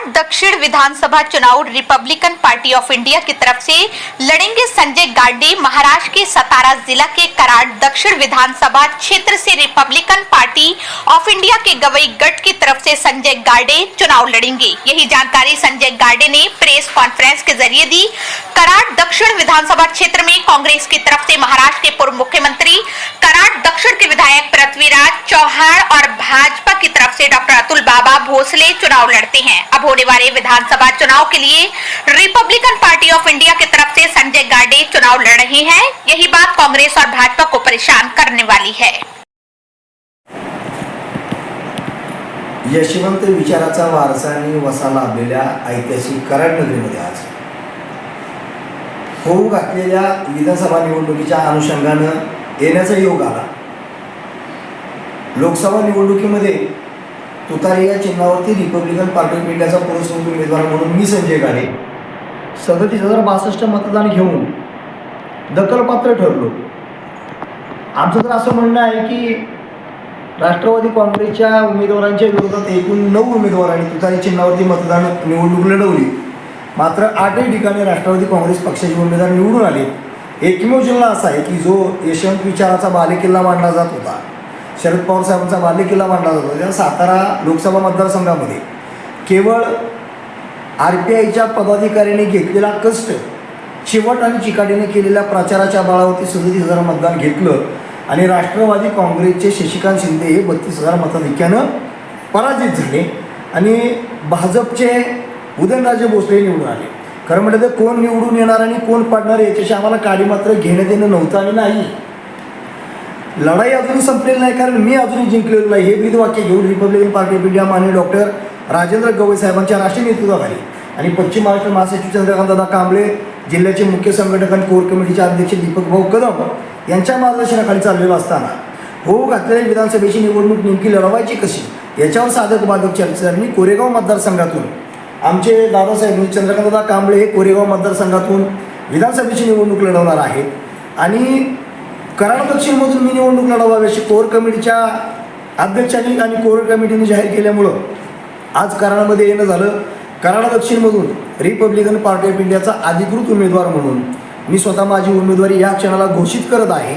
दक्षिण विधानसभा चुनाव Republican party of India की तरफ से लड़ेंगे संजय गाडे। महाराष्ट्र के सतारा जिला के कराड दक्षिण विधानसभा क्षेत्र से रिपब्लिकन पार्टी ऑफ इंडिया के गवई गट की तरफ से संजय गाडे चुनाव लड़ेंगे। यही जानकारी संजय गाडे ने प्रेस कॉन्फ्रेंस के जरिए दी। कराड दक्षिण विधानसभा क्षेत्र में कांग्रेस की तरफ से महाराष्ट्र के पूर्व मुख्यमंत्री, कराड दक्षिण के विधायक पृथ्वीराज चौहान और भाजपा की तरफ से डॉक्टर अतुल बाबा भोसले चुनाव लड़ते हैं। अब होने वाले विधानसभा चुनाव के लिए रिपब्लिकन पार्टी ऑफ इंडिया की तरफ से संजय गाडे चुनाव लड़ रहे हैं। यही बात कांग्रेस और भाजपा को परेशान करने वाली है। यशवंत विचाराचा वारसा आणि वसा लाभलेल्या ऐतिहासिक कराड नगरीमध्ये आज होऊ घातलेल्या विधानसभा निवडणुकीच्या अनुषंगानं येण्याचा योग आला। लोकसभा निवडणुकीमध्ये तुतारी या चिन्हावरती रिपब्लिकन पार्टी ऑफ इंडियाचा पुरस्कृत उमेदवार म्हणून मी संजय गाडे 37,062 मतदान घेऊन दखलपात्र ठरलो। आमचं तर असं म्हणणं आहे की राष्ट्रवादी काँग्रेसच्या उमेदवारांच्या विरोधात एकूण 9 उमेदवारांनी तुतारी चिन्हावरती मतदान निवडणूक लढवली, मात्र 8 ठिकाणी राष्ट्रवादी काँग्रेस पक्षाचे उमेदवार निवडून आले। एकमेव जिल्हा असा आहे की जो यशवंत विचाराचा बालेकिल्ला मानला जात होता, शरद पवार साहेबांचा बालेकिल्ला मानला जात होता, त्या सातारा लोकसभा मतदारसंघामध्ये केवळ RPIच्या पदाधिकाऱ्यांनी घेतलेला कष्ट, चिवट आणि चिकाटीने केलेल्या प्रचाराच्या बळावरती 37,000 मतदान घेतलं आणि राष्ट्रवादी काँग्रेसचे शशिकांत शिंदे हे 32,000 मताधिक्यानं पराजित झाले आणि भाजपचे उदयनराजे भोसले निवडून आले। खरं म्हटलं तर कोण निवडून येणार आणि कोण पडणार याच्याशी आम्हाला काडी मात्र घेणं देणं नव्हतं आणि नाही। लढाई अजूनही संपलेली नाही, कारण मी अजूनही जिंकलेलो नाही हे ब्रीदवाक्य घेऊन रिपब्लिकन पार्टी ऑफ इंडिया माननीय डॉक्टर राजेंद्र गवई साहेबांच्या राष्ट्रीय नेतृत्वाखाली आणि पश्चिम महाराष्ट्र महासचिव चंद्रकांतदादा कांबळे, जिल्ह्याचे मुख्य संघटक आणि कोर कमिटीचे अध्यक्ष दीपक भाऊ कदम यांच्या मार्गदर्शनाखाली चाललेलं असताना होऊ घातलेल्या विधानसभेची निवडणूक नेमकी लढवायची कशी याच्यावर साधक बाधक चर्चा झाली। कोरेगाव मतदारसंघातून आमचे दादासाहेब चंद्रकांतदादा कांबळे हे कोरेगाव मतदारसंघातून विधानसभेची निवडणूक लढवणार आहेत आणि कराड दक्षिणमधून मी निवडणूक लढवावी अशी कोर कमिटीच्या अध्यक्षांनी आणि कोर कमिटीने जाहीर केल्यामुळं आज कराडमध्ये येणं झालं। कराड दक्षिणमधून रिपब्लिकन पार्टी ऑफ इंडियाचा अधिकृत उमेदवार म्हणून मी स्वतः माझी उमेदवारी या क्षणाला घोषित करत आहे।